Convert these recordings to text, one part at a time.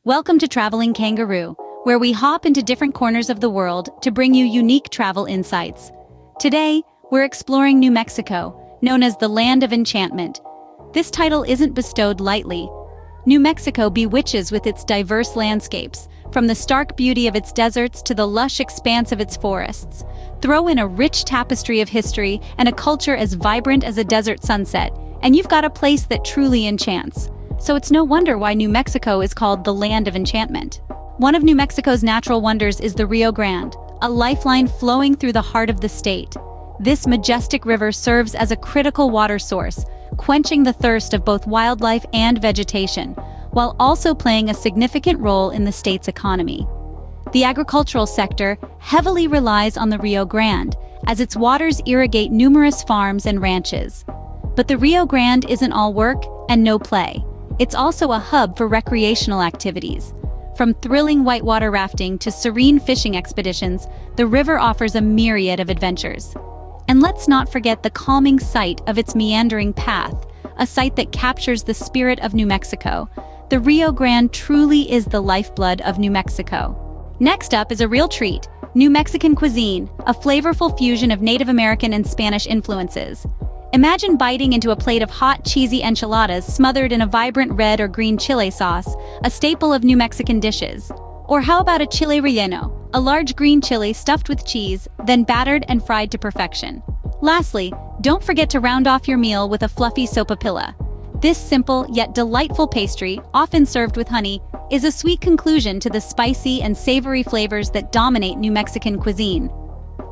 Welcome to Traveling Kangaroo, where we hop into different corners of the world to bring you unique travel insights. Today, we're exploring New Mexico, known as the Land of Enchantment. This title isn't bestowed lightly. New Mexico bewitches with its diverse landscapes, from the stark beauty of its deserts to the lush expanse of its forests. Throw in a rich tapestry of history and a culture as vibrant as a desert sunset, and you've got a place that truly enchants. So it's no wonder why New Mexico is called the Land of Enchantment. One of New Mexico's natural wonders is the Rio Grande, a lifeline flowing through the heart of the state. This majestic river serves as a critical water source, quenching the thirst of both wildlife and vegetation, while also playing a significant role in the state's economy. The agricultural sector heavily relies on the Rio Grande, as its waters irrigate numerous farms and ranches. But the Rio Grande isn't all work and no play. It's also a hub for recreational activities. From thrilling whitewater rafting to serene fishing expeditions, the river offers a myriad of adventures. And let's not forget the calming sight of its meandering path, a sight that captures the spirit of New Mexico. The Rio Grande truly is the lifeblood of New Mexico. Next up is a real treat, New Mexican cuisine, a flavorful fusion of Native American and Spanish influences. Imagine biting into a plate of hot, cheesy enchiladas smothered in a vibrant red or green chile sauce, a staple of New Mexican dishes. Or how about a chile relleno, a large green chili stuffed with cheese, then battered and fried to perfection. Lastly, don't forget to round off your meal with a fluffy sopapilla. This simple yet delightful pastry, often served with honey, is a sweet conclusion to the spicy and savory flavors that dominate New Mexican cuisine.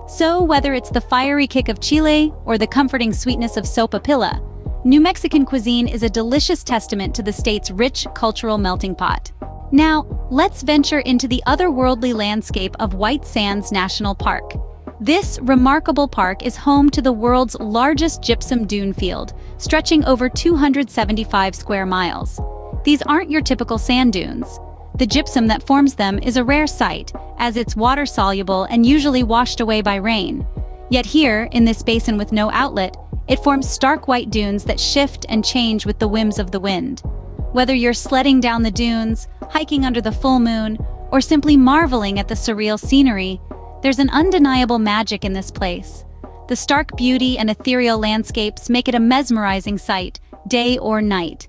So whether it's the fiery kick of chile or the comforting sweetness of sopapilla, New Mexican cuisine is a delicious testament to the state's rich cultural melting pot. Now, let's venture into the otherworldly landscape of White Sands National Park. This remarkable park is home to the world's largest gypsum dune field, stretching over 275 square miles. These aren't your typical sand dunes. The gypsum that forms them is a rare sight, as it's water-soluble and usually washed away by rain. Yet here, in this basin with no outlet, it forms stark white dunes that shift and change with the whims of the wind. Whether you're sledding down the dunes, hiking under the full moon, or simply marveling at the surreal scenery, there's an undeniable magic in this place. The stark beauty and ethereal landscapes make it a mesmerizing sight, day or night.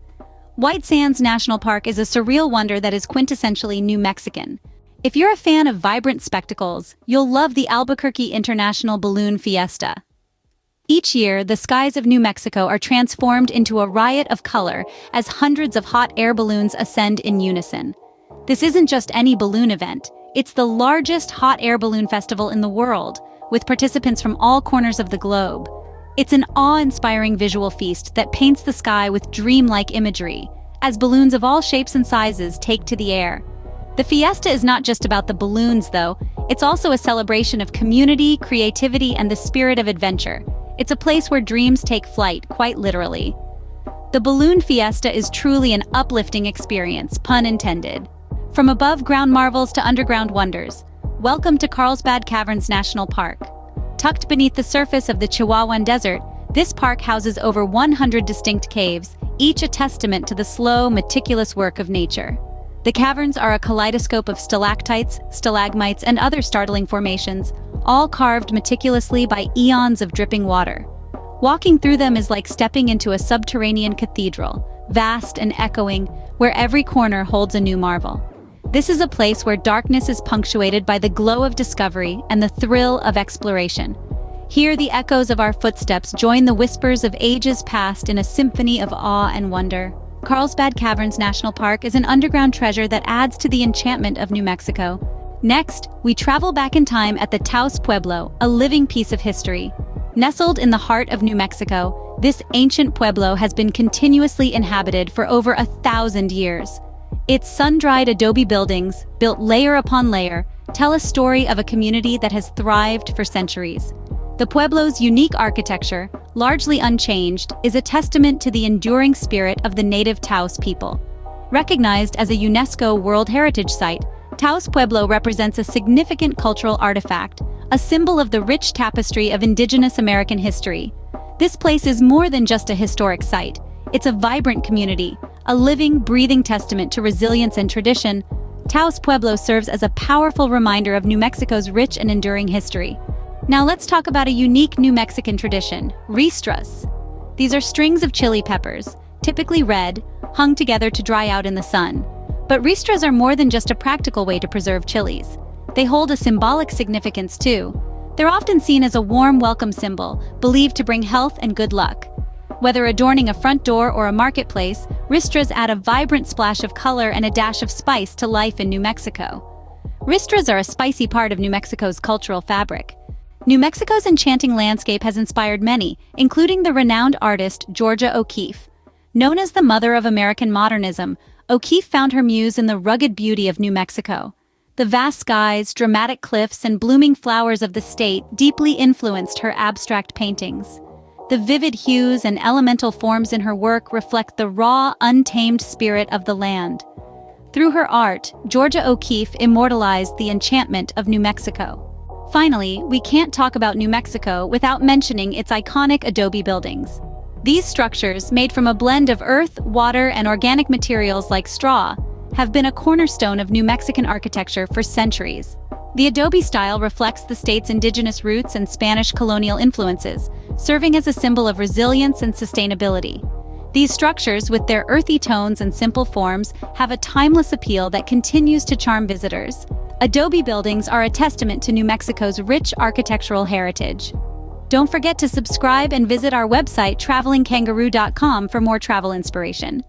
White Sands National Park is a surreal wonder that is quintessentially New Mexican. If you're a fan of vibrant spectacles, you'll love the Albuquerque International Balloon Fiesta. Each year, the skies of New Mexico are transformed into a riot of color as hundreds of hot air balloons ascend in unison. This isn't just any balloon event, it's the largest hot air balloon festival in the world, with participants from all corners of the globe. It's an awe-inspiring visual feast that paints the sky with dreamlike imagery, as balloons of all shapes and sizes take to the air. The fiesta is not just about the balloons, though. It's also a celebration of community, creativity, and the spirit of adventure. It's a place where dreams take flight, quite literally. The balloon fiesta is truly an uplifting experience, pun intended. From above-ground marvels to underground wonders, welcome to Carlsbad Caverns National Park. Tucked beneath the surface of the Chihuahuan Desert, this park houses over 100 distinct caves, each a testament to the slow, meticulous work of nature. The caverns are a kaleidoscope of stalactites, stalagmites, and other startling formations, all carved meticulously by eons of dripping water. Walking through them is like stepping into a subterranean cathedral, vast and echoing, where every corner holds a new marvel. This is a place where darkness is punctuated by the glow of discovery and the thrill of exploration. Here, the echoes of our footsteps join the whispers of ages past in a symphony of awe and wonder. Carlsbad Caverns National Park is an underground treasure that adds to the enchantment of New Mexico. Next, we travel back in time at the Taos Pueblo, a living piece of history. Nestled in the heart of New Mexico, this ancient pueblo has been continuously inhabited for over 1,000 years. Its sun-dried adobe buildings, built layer upon layer, tell a story of a community that has thrived for centuries. The pueblo's unique architecture, largely unchanged, is a testament to the enduring spirit of the native Taos people. Recognized as a UNESCO World Heritage Site, Taos Pueblo represents a significant cultural artifact, a symbol of the rich tapestry of indigenous American history. This place is more than just a historic site. It's a vibrant community, a living, breathing testament to resilience and tradition, Taos Pueblo serves as a powerful reminder of New Mexico's rich and enduring history. Now let's talk about a unique New Mexican tradition, Ristras. These are strings of chili peppers, typically red, hung together to dry out in the sun. But Ristras are more than just a practical way to preserve chilies. They hold a symbolic significance too. They're often seen as a warm welcome symbol, believed to bring health and good luck. Whether adorning a front door or a marketplace, Ristras add a vibrant splash of color and a dash of spice to life in New Mexico. Ristras are a spicy part of New Mexico's cultural fabric. New Mexico's enchanting landscape has inspired many, including the renowned artist Georgia O'Keeffe. Known as the mother of American modernism, O'Keeffe found her muse in the rugged beauty of New Mexico. The vast skies, dramatic cliffs, and blooming flowers of the state deeply influenced her abstract paintings. The vivid hues and elemental forms in her work reflect the raw, untamed spirit of the land. Through her art, Georgia O'Keeffe immortalized the enchantment of New Mexico. Finally, we can't talk about New Mexico without mentioning its iconic Adobe Buildings. These structures, made from a blend of earth, water, and organic materials like straw, have been a cornerstone of New Mexican architecture for centuries. The Adobe style reflects the state's indigenous roots and Spanish colonial influences, serving as a symbol of resilience and sustainability. These structures, with their earthy tones and simple forms, have a timeless appeal that continues to charm visitors. Adobe buildings are a testament to New Mexico's rich architectural heritage. Don't forget to subscribe and visit our website travelingkangaroo.com for more travel inspiration.